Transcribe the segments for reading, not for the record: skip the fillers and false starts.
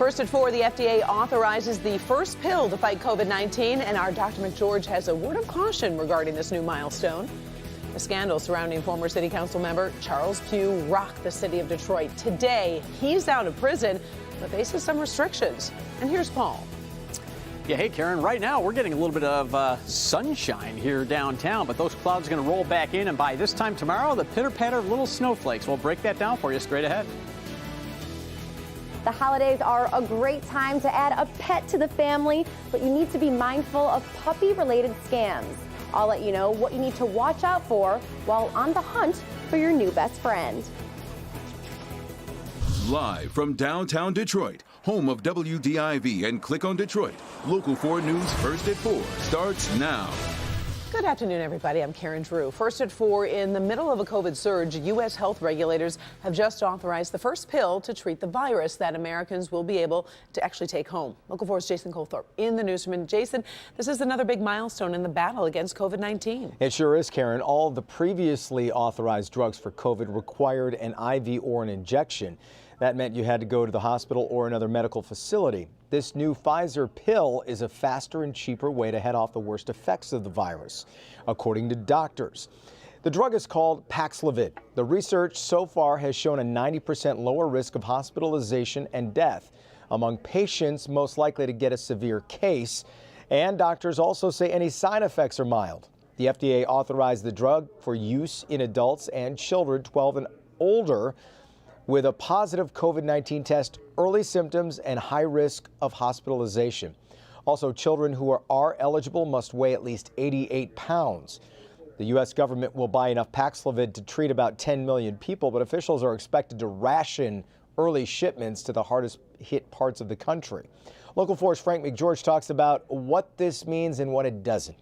First at 4, the FDA authorizes the first pill to fight COVID-19, and our Dr. McGeorge has a word of caution regarding this new milestone. The scandal surrounding former city council member Charles Pugh rocked the city of Detroit. Today, he's out of prison, but faces some restrictions. And here's Paul. Yeah, hey, Karen, right now we're getting a little bit of sunshine here downtown, but those clouds are going to roll back in, and by this time tomorrow, the pitter-patter of little snowflakes. We'll break that down for you straight ahead. The holidays are a great time to add a pet to the family, but you need to be mindful of puppy-related scams. I'll let you know what you need to watch out for while on the hunt for your new best friend. Live from downtown Detroit, home of WDIV and Click on Detroit, Local 4 News First at 4 starts now. Good afternoon, everybody. I'm Karen Drew. First at 4, in the middle of a COVID surge, U.S. health regulators have just authorized the first pill to treat the virus that Americans will be able to actually take home. Local 4's Jason Colthorpe in the newsroom. And Jason, this is another big milestone in the battle against COVID-19. It sure is, Karen. All of the previously authorized drugs for COVID required an IV or an injection. That meant you had to go to the hospital or another medical facility. This new Pfizer pill is a faster and cheaper way to head off the worst effects of the virus, according to doctors. The drug is called Paxlovid. The research so far has shown a 90% lower risk of hospitalization and death among patients most likely to get a severe case. And doctors also say any side effects are mild. The FDA authorized the drug for use in adults and children 12 and older with a positive COVID-19 test, early symptoms, and high risk of hospitalization. Also, children who are eligible must weigh at least 88 pounds. The U.S. government will buy enough Paxlovid to treat about 10 million people, but officials are expected to ration early shipments to the hardest hit parts of the country. Local 4's Frank McGeorge talks about what this means and what it doesn't.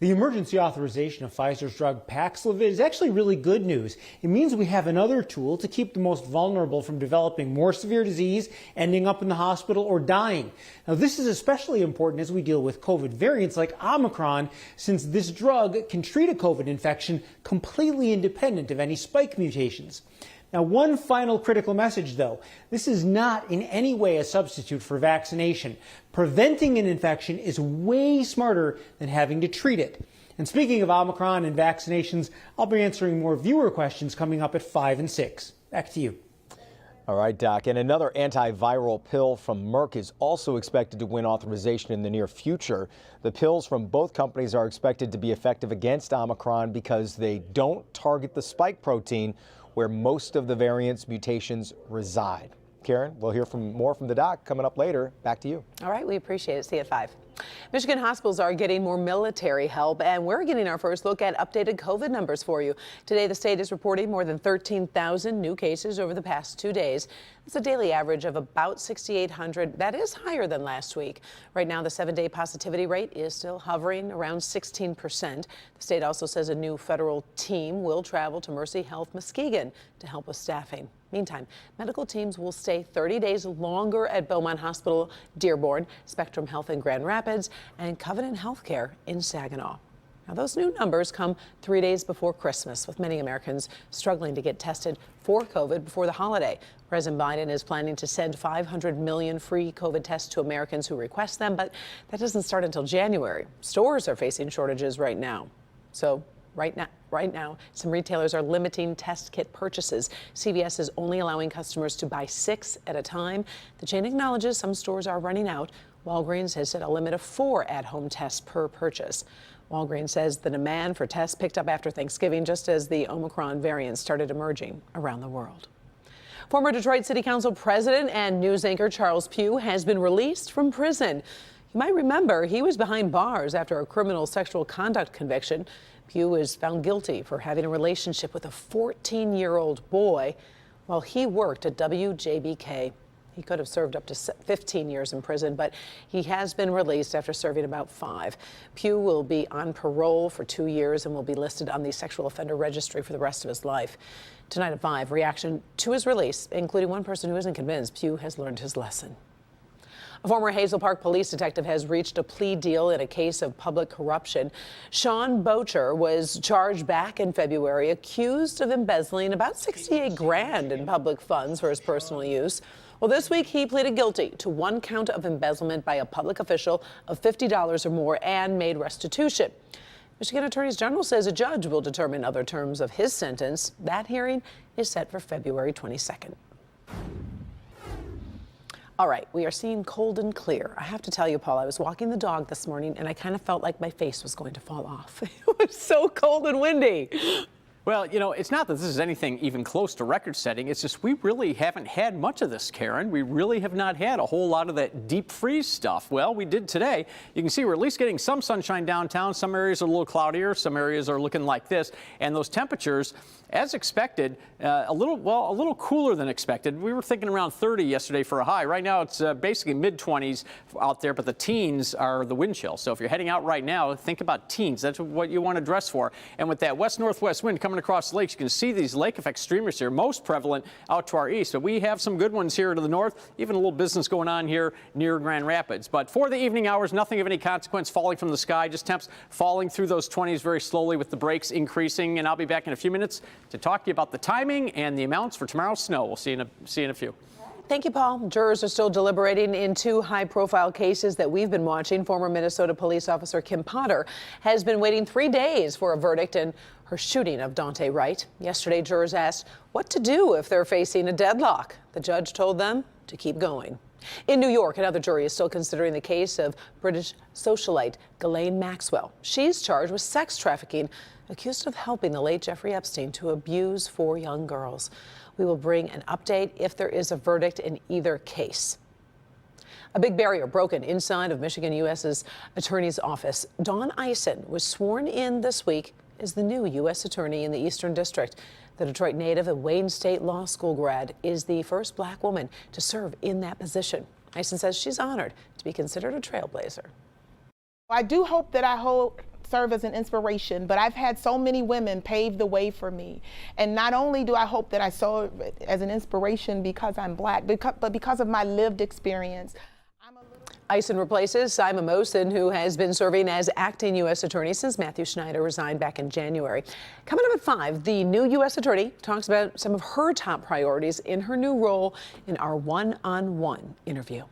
The emergency authorization of Pfizer's drug Paxlovid is actually really good news. It means we have another tool to keep the most vulnerable from developing more severe disease, ending up in the hospital, or dying. Now, this is especially important as we deal with COVID variants like Omicron, since this drug can treat a COVID infection completely independent of any spike mutations. Now, one final critical message, though. This is not in any way a substitute for vaccination. Preventing an infection is way smarter than having to treat it. And speaking of Omicron and vaccinations, I'll be answering more viewer questions coming up at 5 and 6. Back to you. All right, Doc. And another antiviral pill from Merck is also expected to win authorization in the near future. The pills from both companies are expected to be effective against Omicron because they don't target the spike protein where most of the variant's mutations reside. Karen, we'll hear more from the doc coming up later. Back to you. All right, we appreciate it. See you at 5. Michigan hospitals are getting more military help, and we're getting our first look at updated COVID numbers for you. Today, the state is reporting more than 13,000 new cases over the past 2 days. It's a daily average of about 6,800. That is higher than last week. Right now, the 7-day positivity rate is still hovering around 16%. The state also says a new federal team will travel to Mercy Health Muskegon to help with staffing. Meantime, medical teams will stay 30 days longer at Beaumont Hospital, Dearborn, Spectrum Health in Grand Rapids, and Covenant Healthcare in Saginaw. Now, those new numbers come 3 days before Christmas, with many Americans struggling to get tested for COVID before the holiday. President Biden is planning to send 500 million free COVID tests to Americans who request them, but that doesn't start until January. Stores are facing shortages right now. So Right now, some retailers are limiting test kit purchases. CVS is only allowing customers to buy 6 at a time. The chain acknowledges some stores are running out. Walgreens has set a limit of 4 at-home tests per purchase. Walgreens says the demand for tests picked up after Thanksgiving, just as the Omicron variant started emerging around the world. Former Detroit City Council president and news anchor Charles Pugh has been released from prison. You might remember he was behind bars after a criminal sexual conduct conviction. Pugh was found guilty for having a relationship with a 14-year-old boy while he worked at WJBK. He could have served up to 15 years in prison, but he has been released after serving about 5. Pugh will be on parole for 2 years and will be listed on the sexual offender registry for the rest of his life. Tonight at 5, reaction to his release, including one person who isn't convinced Pugh has learned his lesson. A former Hazel Park police detective has reached a plea deal in a case of public corruption. Sean Bocher was charged back in February, accused of embezzling about $68,000 in public funds for his personal use. Well, this week he pleaded guilty to 1 count of embezzlement by a public official of $50 or more and made restitution. Michigan Attorney General says a judge will determine other terms of his sentence. That hearing is set for February 22nd. All right, we are seeing cold and clear. I have to tell you, Paul, I was walking the dog this morning and I kind of felt like my face was going to fall off. It was so cold and windy. Well, you know, it's not that this is anything even close to record setting. It's just we really haven't had much of this, Karen. We really have not had a whole lot of that deep freeze stuff. Well, we did today. You can see we're at least getting some sunshine downtown. Some areas are a little cloudier. Some areas are looking like this. And those temperatures, as expected, a little cooler than expected. We were thinking around 30 yesterday for a high. Right now, it's basically mid-20s out there, but the teens are the wind chill. So if you're heading out right now, think about teens. That's what you want to dress for. And with that west-northwest wind coming across the lakes, you can see these lake effect streamers here, most prevalent out to our east. But we have some good ones here to the north, even a little business going on here near Grand Rapids. But for the evening hours, nothing of any consequence falling from the sky, just temps falling through those 20s very slowly with the breaks increasing. And I'll be back in a few minutes to talk to you about the timing and the amounts for tomorrow's snow. We'll see you in a few. Thank you, Paul. Jurors are still deliberating in 2 high-profile cases that we've been watching. Former Minnesota police officer Kim Potter has been waiting 3 days for a verdict in her shooting of Daunte Wright. Yesterday, jurors asked what to do if they're facing a deadlock. The judge told them to keep going. In New York, another jury is still considering the case of British socialite Ghislaine Maxwell. She's charged with sex trafficking, accused of helping the late Jeffrey Epstein to abuse 4 young girls. We will bring an update if there is a verdict in either case. A big barrier broken inside of Michigan U.S.'s Attorney's Office. Dawn Eisen was sworn in this week as the new U.S. Attorney in the Eastern District. The Detroit native and Wayne State Law School grad is the first black woman to serve in that position. Eisen says she's honored to be considered a trailblazer. I do hope that I serve as an inspiration, but I've had so many women pave the way for me. And not only do I hope that I serve as an inspiration because I'm black, but because of my lived experience. Eisen replaces Simon Mosen, who has been serving as acting U.S. Attorney since Matthew Schneider resigned back in January. Coming up at 5, the new U.S. Attorney talks about some of her top priorities in her new role in our one-on-one interview.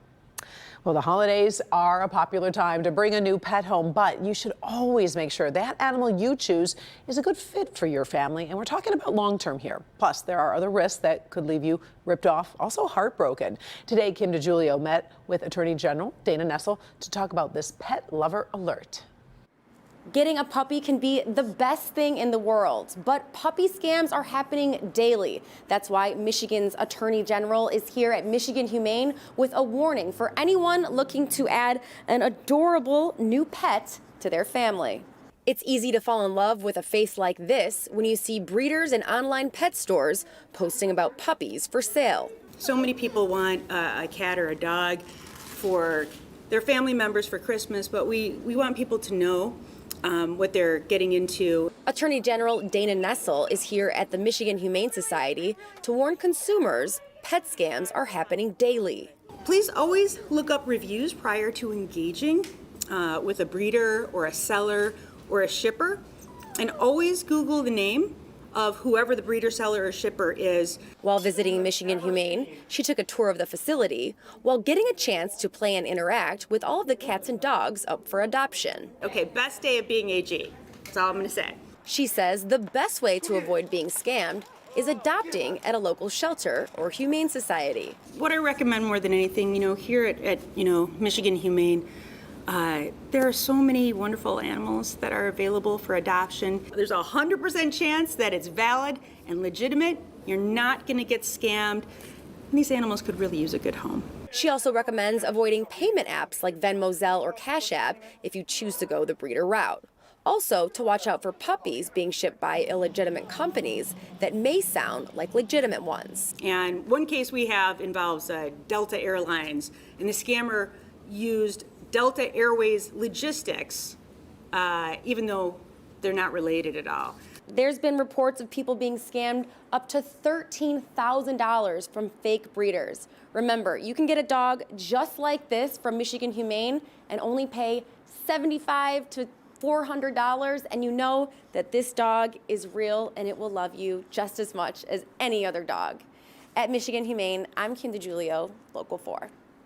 Well, the holidays are a popular time to bring a new pet home, but you should always make sure that animal you choose is a good fit for your family. And we're talking about long-term here. Plus, there are other risks that could leave you ripped off, also heartbroken. Today, Kim DiGiulio met with Attorney General Dana Nessel to talk about this pet lover alert. Getting a puppy can be the best thing in the world, but puppy scams are happening daily. That's why Michigan's Attorney General is here at Michigan Humane with a warning for anyone looking to add an adorable new pet to their family. It's easy to fall in love with a face like this when you see breeders and online pet stores posting about puppies for sale. So many people want a cat or a dog for their family members for Christmas, but we want people to know what they're getting into. Attorney General Dana Nessel is here at the Michigan Humane Society to warn consumers pet scams are happening daily. Please always look up reviews prior to engaging with a breeder or a seller or a shipper, and always Google the name of whoever the breeder, seller, or shipper is. While visiting Michigan Humane, she took a tour of the facility while getting a chance to play and interact with all of the cats and dogs up for adoption. Okay, best day of being AG. That's all I'm gonna say. She says the best way to avoid being scammed is adopting at a local shelter or humane society. What I recommend more than anything, here at Michigan Humane, there are so many wonderful animals that are available for adoption. There's a 100% chance that it's valid and legitimate. You're not going to get scammed. And these animals could really use a good home. She also recommends avoiding payment apps like Venmo, Zelle, or Cash App if you choose to go the breeder route. Also, to watch out for puppies being shipped by illegitimate companies that may sound like legitimate ones. And one case we have involves Delta Airlines, and the scammer used Delta Airways logistics, even though they're not related at all. There's been reports of people being scammed up to $13,000 from fake breeders. Remember, you can get a dog just like this from Michigan Humane and only pay $75 to $400, and you know that this dog is real and it will love you just as much as any other dog. At Michigan Humane, I'm Kim DeGiulio, Local 4.